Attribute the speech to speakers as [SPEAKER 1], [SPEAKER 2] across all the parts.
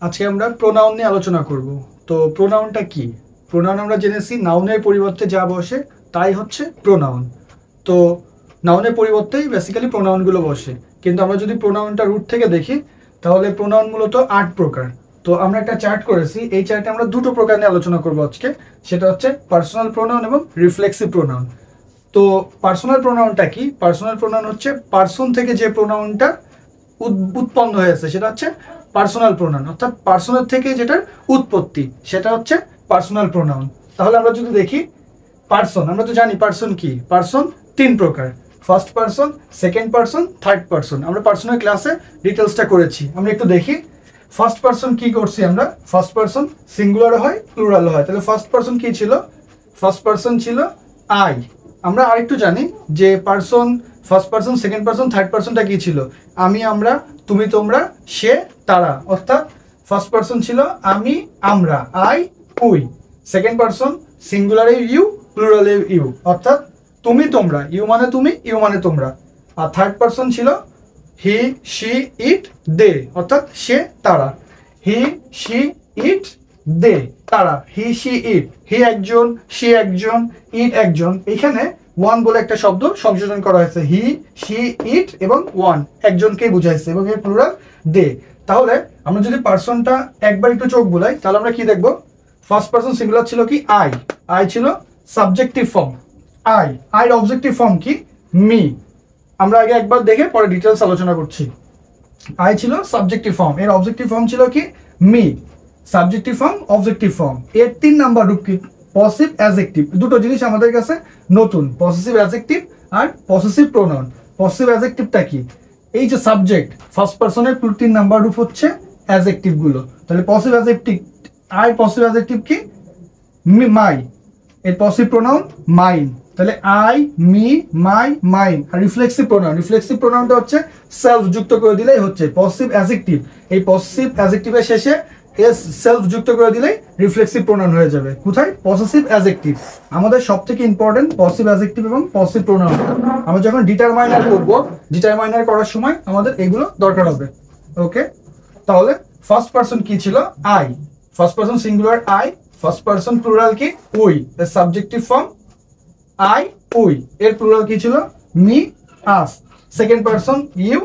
[SPEAKER 1] আজকে আমরা প্রোনাউন নিয়ে আলোচনা করব। তো প্রোনাউনটা কি? প্রোনাউন আমরা জেনেছি নাউনের পরিবর্তে যা বসে তাই হচ্ছে প্রোনাউন। তো নাউনের পরিবর্তেই বেসিক্যালি প্রোনাউনগুলো বসে, কিন্তু আমরা যদি প্রোনাউনটা রুট থেকে দেখি তাহলে প্রোনাউন মূলত 8 প্রকার। তো আমরা একটা চার্ট করেছি, এই চার্টে আমরা দুটো প্রকার নিয়ে আলোচনা করবো আজকে। সেটা হচ্ছে পার্সোনাল প্রোনাউন এবং রিফ্লেক্সিভ প্রোনাউন। তো পার্সোনাল প্রোনাউনটা কি? পার্সোনাল প্রোনাউন হচ্ছে পার্সন থেকে যে প্রোনাউনটা উৎপন্ন হয়েছে সেটা হচ্ছে পার্সোনাল প্রোনাউন, অর্থাৎ পার্সনের থেকে যেটার উৎপত্তি সেটা হচ্ছে পার্সোনাল প্রোনাউন। তাহলে আমরা যদি দেখি পার্সন, আমরা তো জানি পার্সন কি। পার্সন 3 প্রকার, first person, second person, third person. আমরা পার্সনের ক্লাসে ডিটেলসটা করেছি। আমরা একটু দেখি ফার্স্ট পার্সন কি করছি আমরা। ফার্স্ট পার্সন সিঙ্গুলার হয়, প্লুরাল হয়। তাহলে ফার্স্ট পার্সন কি ছিল? ফার্স্ট পার্সন ছিল আই। আমরা আরেকটু জানি যে person, first person, second person, third পার্সনটা কি ছিল? আমি, আমরা, তুমি, তোমরা, সে, তারা। অর্থাৎ ফার্স্ট পার্সন ছিল আমি, আমরা, আই, উই। সেকেন্ড পার্সন সিঙ্গুলারে ইউ, প্লুরালে ইউ, অর্থাৎ তুমি, তোমরা। ইউ মানে তুমি, ইউ মানে তোমরা। আর থার্ড পার্সন ছিল হি, শি, ইট, দে, অর্থাৎ সে, তারা। হি, শি, ইট, দে, তারা। হি, শি, ইট। হি একজন, শি একজন, ইট একজন। এখানে ওয়ান বলে একটা শব্দ সংযোজন করা হয়েছে। হি, শি, ইট এবং ওয়ান একজনকেই বুঝাইছে, এবং এর প্লুরাল দে। তাহলে আমরা যদি পার্সনটা একবার একটু চোখ বুলাই তাহলে আমরা কি দেখবো? ফার্স্ট পার্সন সিঙ্গুলার ছিল কি? আই। আই ছিল সাবজেক্টিভ ফর্ম। আইর অবজেক্টিভ ফর্ম কি? মি। আমরা আগে একবার দেখে পরে ডিটেলস আলোচনা করছি। আই ছিল সাবজেক্টিভ ফর্ম, এর অবজেক্টিভ ফর্ম ছিল কি? Me. Subjective form, objective form. এর 3 নাম্বার রূপ কি? Possessive adjective. দুটো জিনিস আমাদের কাছে নতুন, পসেসিভ অ্যাডজেক্টিভ আর পসেসিভ প্রোনাউন। পসেসিভ অ্যাডজেক্টিভটা কি? এই যে সাবজেক্ট, ফার্স্ট পার্সনের 3 নাম্বার রূপ হচ্ছে অ্যাডজেক্টিভ গুলো। তাহলে possessive adjective, I possessive adjective কি? মাই। এর পসেসিভ প্রোনাউন মাইন। তাহলে আই, মি, মাই, মাইন। আর রিফ্লেক্সিভ প্রোনাউন, রিফ্লেক্সিভ প্রোনাউনটা হচ্ছে সেলফ যুক্ত করে দিলেই হচ্ছে পসেসিভ অ্যাডজেক্টিভ। এই পসেসিভ অ্যাডজেক্টিভের শেষে এস সেলফ যুক্ত করে দিলেই রিফ্লেক্সিভ প্রোনাউন হয়ে যাবে। কোথায়? Possessive adjective. আমাদের সবথেকে ইম্পর্টেন্ট পসেসিভ অ্যাডজেক্টিভ এবং পসেসিভ প্রোনাউন। আমরা যখন ডিটারমাইনার করব, ডিটারমাইনার করার সময় আমাদের এগুলো দরকার হবে। ওকে, তাহলে ফার্স্ট পার্সন কি ছিল? I. First person singular I. First person plural কি? উই। এর সাবজেক্টিভ ফর্ম আই, উই। এর প্লুরাল কি ছিল? Me, us. Second person you,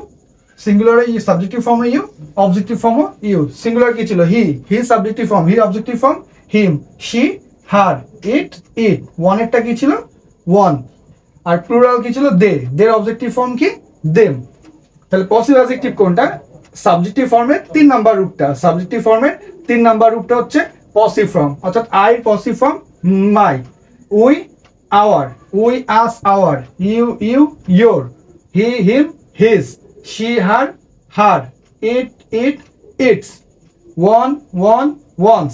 [SPEAKER 1] সিঙ্গুলারে সাবজেক্টিভ ফর্মে ইউ, অবজেক্টিভ ফর্মও ইউ। সিঙ্গুলার কি ছিল? He. He subjective form, he objective form him. She, her. It, it. ওয়ানেরটা কি ছিল? ওয়ান। আর প্লুরাল কি ছিল? দে। দের অবজেক্টিভ ফর্ম কি? দেম। তাহলে পসেসিভ অ্যাডজেক্টিভ কোনটা? সাবজেক্টিভ ফর্মের 3 নাম্বার রূপটা। সাবজেক্টিভ ফর্মের 3 নাম্বার রূপটা হচ্ছে পসিভ ফর্ম, অর্থাৎ I possessive form my, we our, we us our, you you your, he him his, she her her, it it its, one one ones,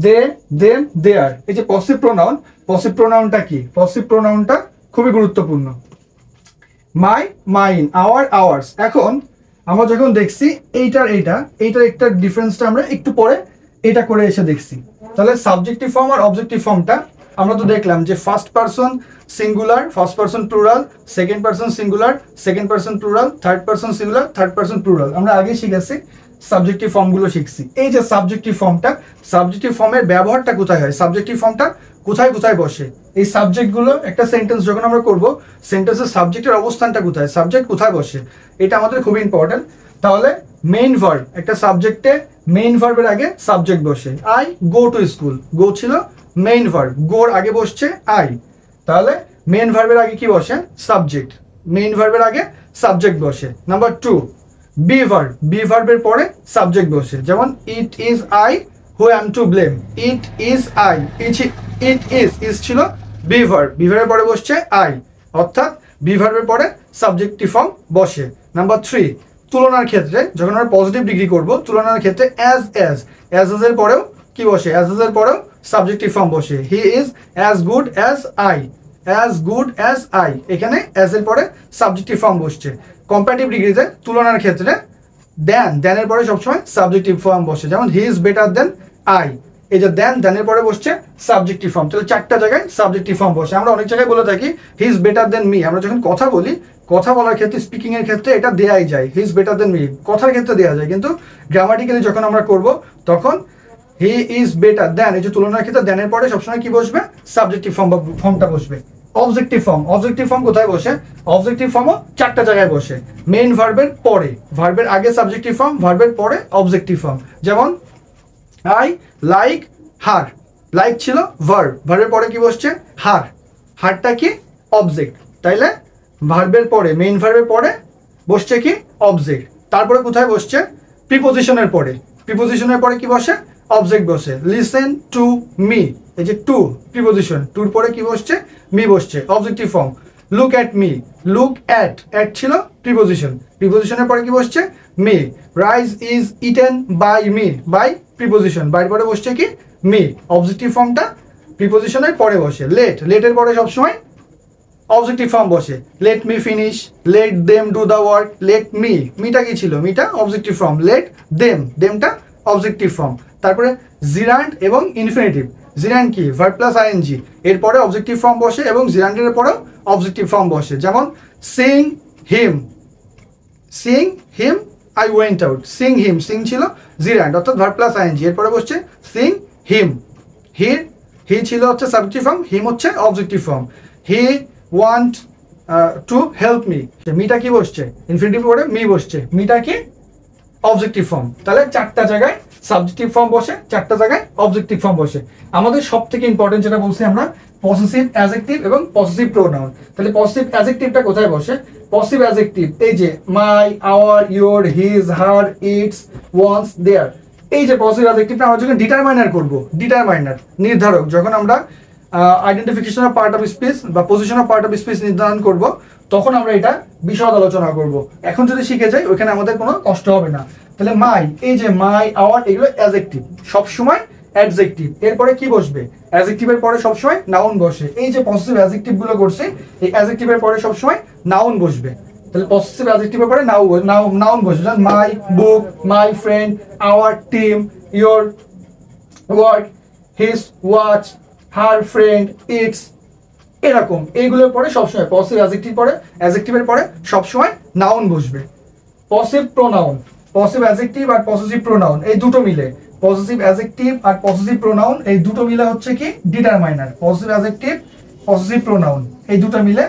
[SPEAKER 1] they them their. এই যে passive pronoun, passive প্রোনাউনটা কি? Passive প্রোনাউনটা খুবই গুরুত্বপূর্ণ। মাই, mine, our, hours. এখন আমরা যখন দেখছি এইটার একটা ডিফারেন্সটা আমরা একটু পরে এটা করে এসে দেখছি। তাহলে সাবজেক্টিভ ফর্ম আর অবজেক্টিভ ফর্মটা আমরা তো দেখলাম যে first person singular, first person plural, second person singular, second person plural, third person singular, third person plural. আমরা আগে শিখেছি, সাবজেক্টিভ ফর্মগুলো শিখছি। এই যে সাবজেক্টিভ ফর্মটা, সাবজেক্টিভ ফর্মের ব্যবহারটা কোথায় হয়? সাবজেক্টিভ ফর্মটা কোথায় কোথায় বসে? এই সাবজেক্টগুলো একটা সেন্টেন্স যখন আমরা করব, সেন্টেন্সের সাবজেক্টের অবস্থানটা কোথায়, সাবজেক্ট কোথায় বসে, এটা আমাদের খুবই ইম্পর্টেন্ট। তাহলে মেইন ভার্ব, একটা সাবজেক্টে মেইন ভার্বের আগে সাবজেক্ট বসে। আই গো টু স্কুল, গো ছিল মেইন ভার্ব, গোর আগে বসছে আই। তাহলে মেইন ভার্বের আগে কি বসে? সাবজেক্ট। মেইন ভার্বের আগে সাবজেক্ট বসে। নাম্বার 2 বি ভার্ব, বি ভার্বের পরে সাবজেক্ট বসে। যেমন it is I who am to blame, it is I, it is ছিল বি ভার্ব, বি ভার্বের পরে বসছে আই, অর্থাৎ বি ভার্বের পরে সাবজেক্টিভ ফর্ম বসে। নাম্বার 3 তুলনার ক্ষেত্রে যখন আমরা পজিটিভ ডিগ্রি করব, তুলনার ক্ষেত্রে অ্যাজ এর পরেও কি বসে? অ্যাজ এর পরেও সাবজেক্টিভ ফর্ম বসে। He is as good as I, as good as I, এখানে অ্যাজ এর পরে সাবজেক্টিভ ফর্ম বসছে। কম্পারেটিভ ডিগ্রিতে তুলনার ক্ষেত্রে দেন এর পরে সবসময় সাবজেক্টিভ ফর্ম বসে। যেমন he is better than I, এই যে দেনের পরে বসছে সাবজেক্টিভ ফর্ম, তাহলে 4টা জায়গায় সাবজেক্টিভ ফর্ম বসে। আমরা অনেক জায়গায় বলে থাকি হি ইজ বেটার দেন মি। আমরা যখন কথা বলি, কথা বলার ক্ষেত্রে, স্পিকিং এর ক্ষেত্রে এটা দেয়াই যায়, হি ইজ বেটার দেন মি, কথার ক্ষেত্রে দেওয়া যায়। কিন্তু গ্রামাটিক্যালি যখন আমরা করব তখন হি ইজ বেটার দেন, এই যে তুলনার ক্ষেত্রে দেনের পরে সবসময় কি বসবে? সাবজেক্টিভ ফর্মটা বসবে। অবজেক্টিভ ফর্ম কোথায় বসে? অবজেক্টিভ ফর্মও 4টা জায়গায় বসে। মেইন ভার্বের পরে, ভার্বের আগে সাবজেক্টিভ ফর্ম, ভার্বের পরে অবজেক্টিভ ফর্ম। যেমন আই লাইক হার, লাইক ছিল ভার্ব, ভার্বের পরে কি বসছে? হার, হারটা কি? অবজেক্ট। তাইলে ভার্বের পরে, মেইন ভার্বের পরে বসছে কি? অবজেক্ট। তারপরে কোথায় বসছে? প্রিপোজিশনের পরে, প্রিপোজিশনের পরে কি বসে? অবজেক্ট বসে। লিসেন টু মি, এই যে টু প্রিপোজিশন, টুর পরে কি বসছে? মি বসছে, objective form. Look at me, look at ছিল প্রিপোজিশন, প্রিপোজিশনের পরে কি বসছে? Me. Rice is eaten by me, by preposition, বাইর পরে বসছে কি? মি। অবজেক্টিভ ফর্মটা প্রিপোজিশনের পরে বসে। লেটের পরে সবসময় অবজেক্টিভ ফর্ম বসে। Let me finish, let them do the work, let মিটা কি ছিল? মিটা অবজেক্টিভ ফর্ম। লেট দেমটা অবজেক্টিভ ফর্ম। তারপরে জিরান্ড এবং ইনফিনিটিভ। জিরান্ড কি? ভার্ব প্লাস আইএনজি, এরপরে অবজেক্টিভ ফর্ম বসে এবং জিরান্ডের পরেও অবজেক্টিভ ফর্ম বসে। যেমন sing him, I went out, sing ছিল জিরান্ড অর্থাৎ ভার্ব প্লাস আইএনজি, এরপরে বসছে সিং হিম। হি ছিল হচ্ছে সাবজেক্টিভ ফর্ম, হিম হচ্ছে objective form. He want to help me, মিটা কি বসছে? ইনফিনিটিভ পরে মি বসছে, মিটা কি? Objective form. তাহলে 4টা জায়গায় সাবজেক্টিভ ফর্ম বসে, 4টা জায়গায় অবজেক্টিভ ফর্ম বসে। আমাদের সব থেকে ইম্পর্টেন্ট যেটা বলছি আমরা, পসেসিভ অ্যাডজেক্টিভ এবং পসেসিভ প্রোনাউন। তাহলে পসেসিভ অ্যাডজেক্টিভটা কোথায় বসে? পসেসিভ অ্যাডজেক্টিভ এই যে my, our, your, his, her, its, ones, their, এই যে পসেসিভ অ্যাডজেক্টিভটা আমরা যখন ডিটারমাইনার করব, ডিটারমাইনার নির্ধারক, যখন আমরা identification of part of speech বা position of part of speech নির্ধারণ করব, তখন আমরা এটা বিশদ আলোচনা করব। এখন যদি শিখে যাই ওইখানে আমাদের কোনো কষ্ট হবে না। তাহলে মাই, এই যে মাই, আওয়ার, এগুলো অ্যাডজেক্টিভ, সবসময় অ্যাডজেক্টিভ। এরপরে কি বসবে? অ্যাডজেক্টিভের পরে সবসময় নাউন বসে। এই যে পসেসিভ অ্যাডজেক্টিভ গুলো করছে, এই অ্যাডজেক্টিভের পরে সবসময় নাউন বসবে। তাহলে পসেসিভ অ্যাডজেক্টিভের পরে নাউন বসবে। যেমন my book, my friend, our team, your work, his watch, her friend, its, এরকম এইগুলোর পরে সবসময় পসেসিভ অ্যাডজেক্টিভের পরে সবসময় নাউন বসবে। পসেসিভ প্রোনাউন, পসেসিভ অ্যাডজেক্টিভ আর পসেসিভ প্রোনাউন এই দুটো মিলে, পসেসিভ অ্যাডজেক্টিভ আর পসেসিভ প্রোনাউন এই দুটো মিলে হচ্ছে কি? Determiner. Possessive adjective, possessive pronoun এই দুটো মিলে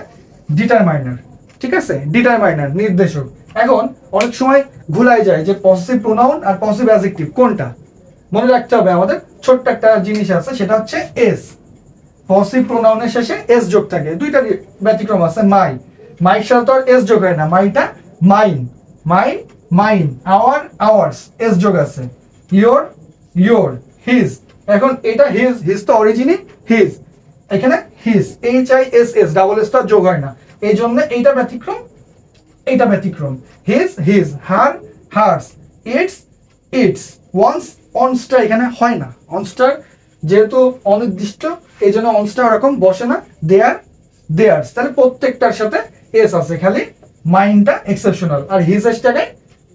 [SPEAKER 1] ডিটারমাইনার। ঠিক আছে, ডিটারমাইনার, নির্দেশক। এখন অনেক সময় ভুলাই যায় যে পসেসিভ প্রোনাউন আর পসেসিভ অ্যাডজেক্টিভ কোনটা। মনে রাখতে হবে আমাদের ছোট্ট একটা জিনিস আছে, সেটা হচ্ছে এস। পসেসিভ প্রোনাউনের শেষে এস যোগ থাকে। দুইটা ব্যতিক্রম আছে। মাই সাথে তো আর এস যোগ হয় না, মাইটা মাইন, আওয়ার্স এস যোগ আছে। Your, his. এখন এটা হিজ তো অরিজিনই হিজ, এখানে হিজ, HISS ডাবল এস তো যোগ হয় না, এই জন্য এইটা ব্যতিক্রম। হিজ, হার্স, ইটস, অনসটা এখানে হয় না। অনসটার যেহেতু অনির্দিষ্ট, এই জন্য অনসটা ওরকম বসে না। দেয়ার্স, তাহলে প্রত্যেকটার সাথে এস আছে, খালি মাইনটা এক্সেপশনাল। আর হিজ এসটাকে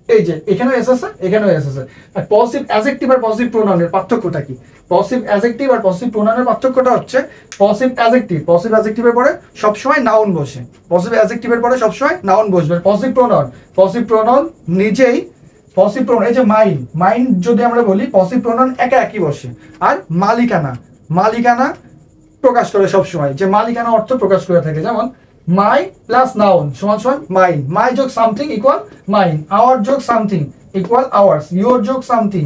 [SPEAKER 1] এই যে এখানেও এস আছে, এখানেও এস আছে। আর পসেসিভ অ্যাডজেক্টিভ আর পসেসিভ প্রোনাউনের পার্থক্যটা কি? পসেসিভ অ্যাডজেক্টিভ আর পসেসিভ প্রোনাউনের পার্থক্যটা হচ্ছে পসেসিভ অ্যাডজেক্টিভের পরে সবসময় নাউন বসে, পসেসিভ অ্যাডজেক্টিভের পরে সবসময় নাউন বসবে। পসেসিভ প্রোনাউন নিজেই, পসেসিভ প্রোনাউন এই যে মাইন যদি আমরা বলি, পসেসিভ প্রোনাউন একা একই বসে। আর মালিকানা প্রকাশ করে সবসময়, যে মালিকানা অর্থ প্রকাশ করে থাকে। যেমন মাই প্লাস নাউন সমান মাইন, মাই যোগ সামথিং ইকুয়াল মাইন, আওয়ার যোগ সামথিং ইকুয়াল আওয়ার্স, ইয়োর যোগ something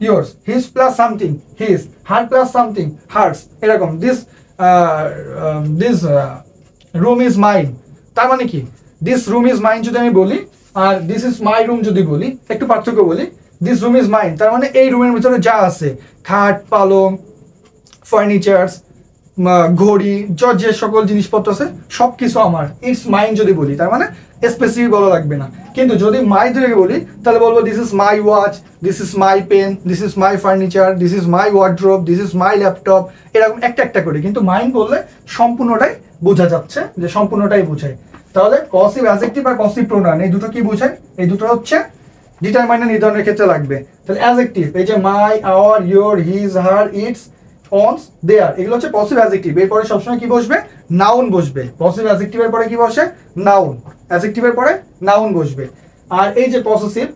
[SPEAKER 1] yours, his plus something his, her plus something hers, এরকম। this room is mine, তার মানে কি? this room is mine যদি আমি বলি, আর this is my room যদি বলি, একটু পার্থক্য বলি। this room is mine তার মানে এই রুমের ভিতরে যা আছে, খাট, পালং, ফার্নিচার্স, ঘড়ি, যে সকল জিনিসপত্র আছে সবকিছু আমার। ইটস মাইন যদি বলি, তার মানে স্পেসিফিক বলা লাগবে না। কিন্তু যদি মাই ধরে বলি, তাহলে বলবো this is my watch, this is my pen, this is my furniture, this is my wardrobe, this is my laptop, এরকম একটা করে। কিন্তু মাইন বললে সম্পূর্ণটাই বোঝা যাচ্ছে, যে সম্পূর্ণটাই বোঝায়। তাহলে পসেসিভ অ্যাডজেক্টিভ আর পসেসিভ প্রোনাউন এই দুটো কি বোঝায়? এই দুটো হচ্ছে ডিটারমাইনার নির্ধারণের ক্ষেত্রে লাগবে। তাহলে অ্যাডজেক্টিভ, এই যে my, our, your, his, her, its, ones, their, এগুলো হচ্ছে পসিভ অ্যাডজেক্টিভ। এরপরে সবসময় কি বসবে? নাউন বসবে। পসিভ অ্যাডজেক্টিভের পরে কি বসে? নাউন। অ্যাডজেক্টিভের পরে নাউন বসবে। আর এই যে পসেসিভ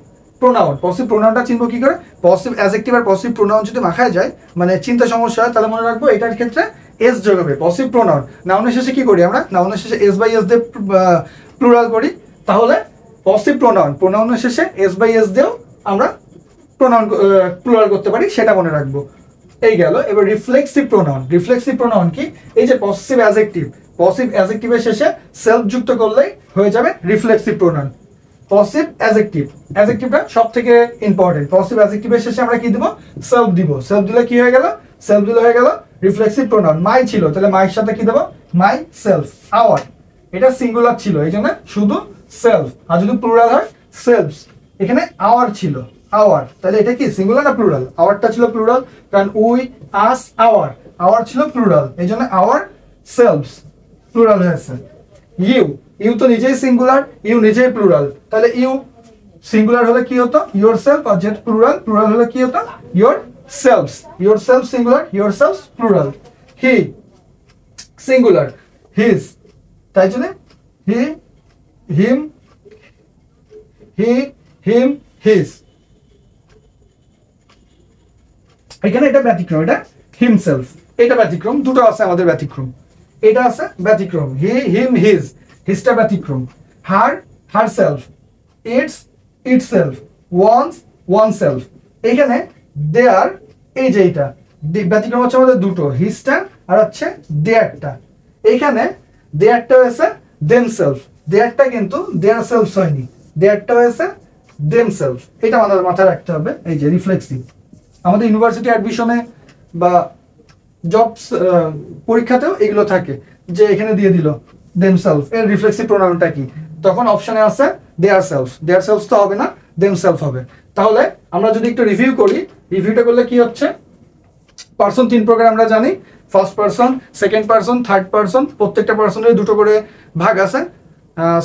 [SPEAKER 1] প্রোনাউন, পসিভ প্রোনাউনটা চিনবো কি করে? পসিভ অ্যাডজেক্টিভ আর পসিভ প্রোনাউন যদি মাখায় যায়, মানে চিন্তা সমস্যা হয়, তাহলে মনে রাখবো এটার ক্ষেত্রে এস যোগ হবে। পসিভ প্রোনাউন, নাউনের শেষে কি করি আমরা? নাউনের শেষে এস বাই এস দিয়ে প্লুরাল করি। তাহলে পসিভ প্রোনাউন, প্রোনাউনের শেষে এস বাই এস দিয়েও আমরা প্রোনাউন প্লুরাল করতে পারি, সেটা মনে রাখবো। এই গেল। এবার রিফ্লেক্সিভ প্রোনাউন। রিফ্লেক্সিভ প্রোনাউন কি? এই যে পসিভ অ্যাডজেক্টিভ, পসিভ অ্যাডজেক্টিভের শেষে সেলফ যুক্ত করলেই হয়ে যাবে রিফ্লেক্সিভ প্রোনাউন। পসিভ অ্যাডজেক্টিভ, অ্যাডজেক্টিভটা সব থেকে ইম্পর্টেন্ট। পসিভ অ্যাডজেক্টিভের শেষে আমরা কি দিব? সেলফ দিব। সেলফ দিলে কি হয়ে গেল? সেলফ দিলে হয়ে গেল রিফ্লেক্সিভ প্রোনাউন। মাই ছিল, তাহলে মাইয়ের সাথে কি দেবো? My self. আওয়ার, এটা সিঙ্গুলার ছিল, এই জন্য শুধু সেলফ। আর যদি প্লুরাল হয় সেলফস। এখানে আওয়ার ছিল, আওয়ার, তাহলে এটা কি সিঙ্গুলার না প্লুরাল? আওয়ারটা ছিল প্লুরাল, কারণ উই, আস, আওয়ার, আওয়ার ছিল প্লুরাল, এই জন্য আওয়ার সেলফস প্লুরাল হয়েছে। ইউ, ইউ তো নিজেই সিঙ্গুলার, ইউ নিজেই প্লুরাল, তাহলে ইউ সিঙ্গুলার হলে কি হতো? Your self. আর যেহেতু প্লুরাল, প্লুরাল হলে কি হতো? Your selves. Your self singular, your selves plural. He singular, his, তাই জন্য হি, হিম, হি, হিম, হিজ। এখানে এটা ব্যতিক্রম, এটা হিমসেলফ, এটা ব্যতিক্রম। দুটো আছে আমাদের ব্যতিক্রম, এটা আছে ব্যতিক্রম। হি, হিম, হিজ, হিজটা ব্যতিক্রম। Her, herself, its, itself, ones, one self. এখানে দেয়ার, এই যে এইটা ব্যতিক্রম হচ্ছে আমাদের দুটো, হিজটা আর হচ্ছে দেয়ারটা। এইখানে দেয়ারটা হয়েছে দেম সেলফ, দেয়ারটা কিন্তু দেয়ার সেলফ হয়নি, দেয়ারটা হয়েছে দেম সেলফ। এটা আমাদের মাথায় রাখতে হবে। এই যে রিফ্লেক্সিভ, আমাদের ইউনিভার্সিটি অ্যাডমিশনে বা জবস পরীক্ষাতেও এগুলো থাকে, যে এখানে দিয়ে দিল দেমসেলফ, এর রিফ্লেক্সিভ প্রোনাউনটা কি? তখন অপশনে আছে দেয়ার সেলফ। দেয়ার সেলফ তো হবে না, দেমসেলফ হবে। তাহলে আমরা যদি একটু রিভিউ করি, রিভিউটা করলে কি হচ্ছে? পার্সন তিন প্রকার আমরা জানি, first person, second person, third person. প্রত্যেকটা পার্সনের দুটো করে ভাগ আছে,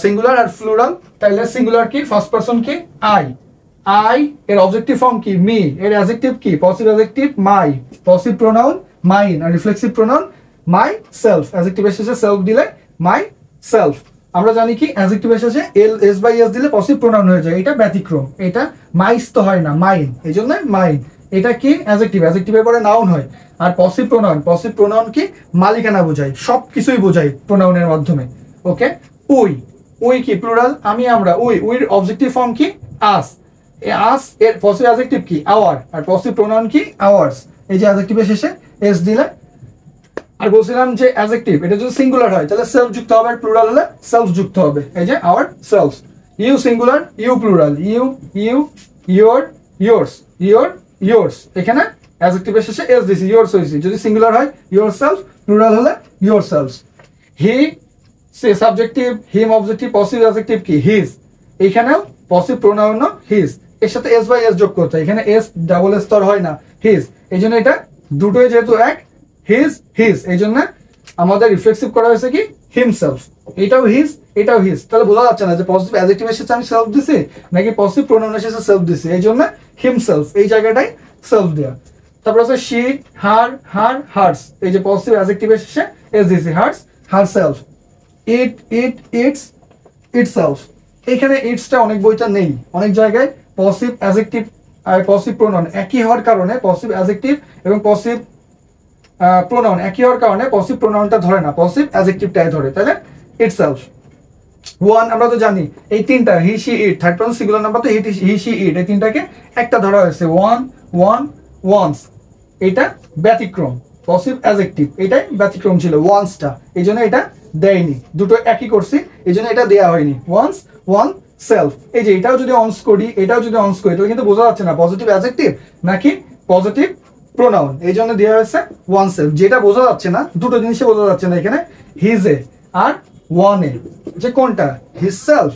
[SPEAKER 1] সিঙ্গুলার আর প্লুরাল। তাইলে সিঙ্গুলার কি? ফার্স্ট পার্সন কি? আই, আই, এর অবজেক্টিভ ফর্ম কি? মি, এর অ্যাডজেক্টিভ কি? Possessive adjective my, possessive pronoun mine, আর রিফ্লেক্সিভ প্রোনাউন মাই সেলফ। অ্যাডজেক্টিভের শেষে সেলফ দিলে মাই সেলফ। আমরা জানি কি অ্যাডজেক্টিভের শেষে এল, এস বাই এস দিলে পসিভ প্রোনাউন হয়ে যায়, এটা ব্যতিক্রম। এটা মাইস তো হয় না, মাইন, এই জন্য মাইন। এটা কি? অ্যাডজেক্টিভ, অ্যাডজেক্টিভের পরে নাউন হয়। আর পসিভ প্রোনাউন, পসিভ প্রোনাউন কি? মালিকানা বোঝায়, সব কিছুই বোঝায় প্রোনাউনের মাধ্যমে। ওকে। উই, উই কি? প্লুরাল, আমি, আমরা। উই, উইর অবজেক্টিভ ফর্ম কি? আস, আস, এর পসিভ অ্যাডজেক্টিভ কি? আওয়ার, আর পসিভ প্রোনাউন কি? আওয়ার্স। এই যে অ্যাডজেক্টিভের শেষে এস দিলে। আর বলছিলাম যে অ্যাডজেক্টিভ এটা যদি সিঙ্গুলার হয় তাহলে সেলফ যুক্ত হবে, আর প্লুরাল হলে সেলফ যুক্ত হবে। এই যে our self. You singular, you plural, you, you, your, yours, your, yours. এখানে অ্যাডজেক্টিভের শেষে এস দিছি, ইয়োর্স হয়েছে। যদি সিঙ্গুলার হয় ইয়োর সেলফ, প্লুরাল হলে your self. He say subjective, him objective, passive adjective কি? হিজ। এইখানেও পসিভ প্রোনাউন হিজ, এর সাথে এস বাই এস যোগ করতে হয়। এখানে এস ডাবল এস তর হয় না, হিজ। এই জন্য এটা দুটোই যেহেতু এক, হিজ, হিজ, এই জন্য আমাদের রিফ্লেক্সিভ করা হয়েছে কি? হিমসেলফ। এটাও হিজ, এটাও হিজ। তাহলে বোঝা যাচ্ছে না যে পজিটিভ অ্যাডজেক্টিভের সাথে আমি সেলফ দিছি নাকি পজিটিভ প্রোনাউনের সাথে সেলফ দিছি। এই জন্য হিমসেলফ, এই জায়গাটাই সেলফ দেয়া। তারপর আছে শি, হার, হার, হার্স। এই যে পজিটিভ অ্যাডজেক্টিভের শেষে এস দিছি, hers, her self. It, it, its, itself. এখানে ইটসটা অনেক বইটা নেই, অনেক জায়গায় পসিভ অ্যাডজেক্টিভ আর পসিভ প্রোনাউন একই হওয়ার কারণে, পসিভ অ্যাডজেক্টিভ এবং পসিভ প্রোনাউন একই হওয়ার কারণে পসিভ প্রোনাউনটা ধরে না, পসিভ অ্যাডজেক্টিভটাই ধরে। তাহলে ইটসেলফ। ওয়ান আমরা তো জানি এই তিনটা, he, she, it, third person singular number তো হি, শি, ইট, এই তিনটাকে একটা ধরা হয়েছে, ওয়ান, ওয়ান, ওয়ান্স। এটা ব্যতিক্রম, পসিভ অ্যাডজেক্টিভ, এটাই ব্যতিক্রম ছিল ওয়ান্সটা, এই জন্য এটা দেয়নি। দুটো একই করছি, এই জন্য এটা দেয়া হয়নি। One's, one self. এই যে এটাও যদি অনস করি, এটাও যদি অনস করি, তাহলে কিন্তু বোঝা যাচ্ছে না পজিটিভ অ্যাডজেক্টিভ নাকি পজিটিভ প্রোনাউন, এই জন্য দেওয়া হয়েছে ওয়ান সেলফ। যেটা বোঝা যাচ্ছে না, দুটো জিনিসে বোঝা যাচ্ছে না এখানে, হিজে আর ওয়ানে, যে কোনটা হিজ সেলফ,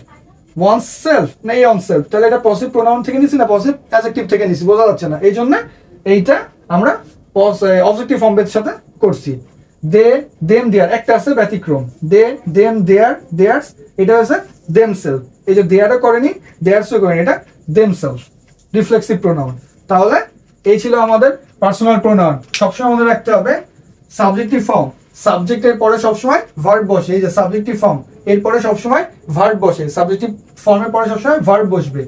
[SPEAKER 1] ওয়ান সেলফ না এই অন সেলফ। তাহলে এটা পজিটিভ প্রোনাউন থেকে নিছি না পজিটিভ অ্যাডজেক্টিভ থেকে নিছি, বোঝা যাচ্ছে না। এই জন্য এইটা আমরা অবজেক্টিভ ফর্মের সাথে করছি। দে, দেম, দেয়ার, একটা আছে ব্যতিক্রম, দে, দেম, দেয়ার, দেয়ার্স, এটা হচ্ছে দেম সেলফ। এই যে দেয়ারও করেনি, দেয়ার্সও করেনি, এটা দেমসেলফ, রিফ্লেক্সিভ প্রোনাউন। তাহলে এই ছিল আমাদের পার্সোনাল প্রোনাউন। সবসময় মনে রাখতে হবে সাবজেক্টিভ ফর্ম, সাবজেক্টের পরে সবসময় ভার্ব বসে। এই যে সাবজেক্টিভ ফর্ম, এরপরে সবসময় ভার্ব বসে, সাবজেক্টিভ ফর্মের পরে সবসময় ভার্ব বসবে।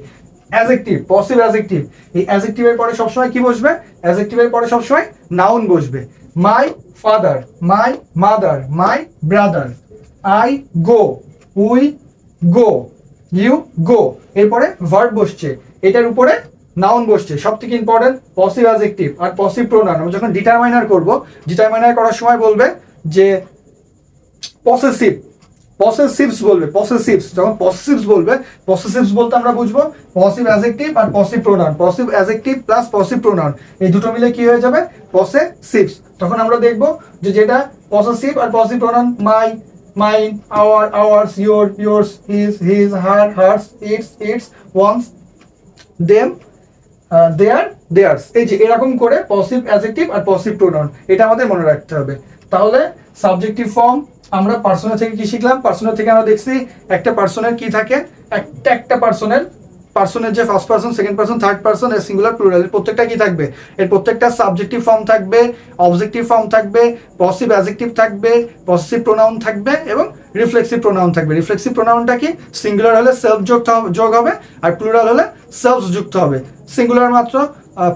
[SPEAKER 1] অ্যাডজেক্টিভ, পসিভ অ্যাডজেক্টিভ, এই অ্যাডজেক্টিভের পরে সবসময় কি বসবে? অ্যাডজেক্টিভের পরে সবসময় নাউন বসবে। My father, my mother, my brother, I go, we go, you go, এরপরে ভার্ব বসছে, এটার উপরে নাউন বসছে। সব থেকে ইম্পর্টেন্ট পসিভ অ্যাডজেক্টিভ আর পসিভ প্রোনাউন। আমরা যখন ডিটারমাইনার করব, ডিটারমাইনার করার সময় বলবে যে পসেসিভ, পসেসিভস বলবে, পসেসিভস। যখন পসেসিভস বলবে, পসেসিভস বলতে আমরা বুঝবো পসিভ অ্যাডজেক্টিভ আর possessive pronoun, possessive adjective plus possessive pronoun, এই দুটো মিলে কি হয়ে যাবে? পসেসিভস। তখন আমরা দেখব যে যেটা পসেসিভ আর possessive pronoun, my, mine, our, ours, your, yours, his, his, her, hers, its, its, one's, them, their, theirs. এই যে এরকম করে পসিভ অ্যাডজেক্টিভ আর পসিভ প্রোনাউন, এটা আমাদের মনে রাখতে হবে। তাহলে সাবজেক্টিভ ফর্ম আমরা পার্সোনাল থেকে কি শিখলাম? পার্সোনাল থেকে আমরা দেখছি একটা পার্সনের কি থাকে, একটা পার্সনের যে first person, second person, third person, এর সিঙ্গুলার, প্লুরাল, এর প্রত্যেকটা কি থাকবে? এর প্রত্যেকটা সাবজেক্টিভ ফর্ম থাকবে, অবজেক্টিভ ফর্ম থাকবে, পসিভ অ্যাডজেক্টিভ থাকবে, পসেসিভ প্রোনাউন থাকবে এবং রিফ্লেক্সিভ প্রোনাউন থাকবে। রিফ্লেক্সিভ প্রোনাউনটা কি? সিঙ্গুলার হলে সেলফ যোগ হবে আর প্লুরাল হলে সেলফ যুক্ত হবে। সিঙ্গুলার মাত্র,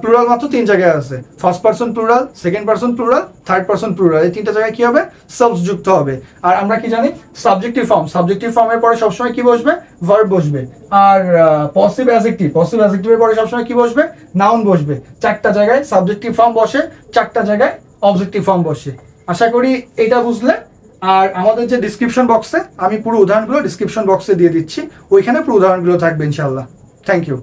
[SPEAKER 1] প্লুরাল মাত্র 3 জায়গায় আছে, first person plural, second person plural, third person plural, এই 3টা জায়গায় কি হবে? সেলফ যুক্ত হবে। আর আমরা কি জানি? সাবজেক্টিভ ফর্ম, সাবজেক্টিভ ফর্মের পরে সবসময় কি বসবে? ভার্ব বসবে। আর পসিভ অ্যাডজেক্টিভ, পসিভ অ্যাডজেক্টিভের পরে সবসময় কি বসবে? নাউন বসবে। 4টা জায়গায় সাবজেক্টিভ ফর্ম বসে, 4টা জায়গায় অবজেক্টিভ ফর্ম বসে। আশা করি এটা বুঝলে। আর আমাদের যে ডিসক্রিপশন বক্সে, আমি পুরো উদাহরণগুলো ডিসক্রিপশন বক্সে দিয়ে দিচ্ছি, ওইখানে পুরো উদাহরণগুলো থাকবে ইনশাআল্লাহ। Thank you.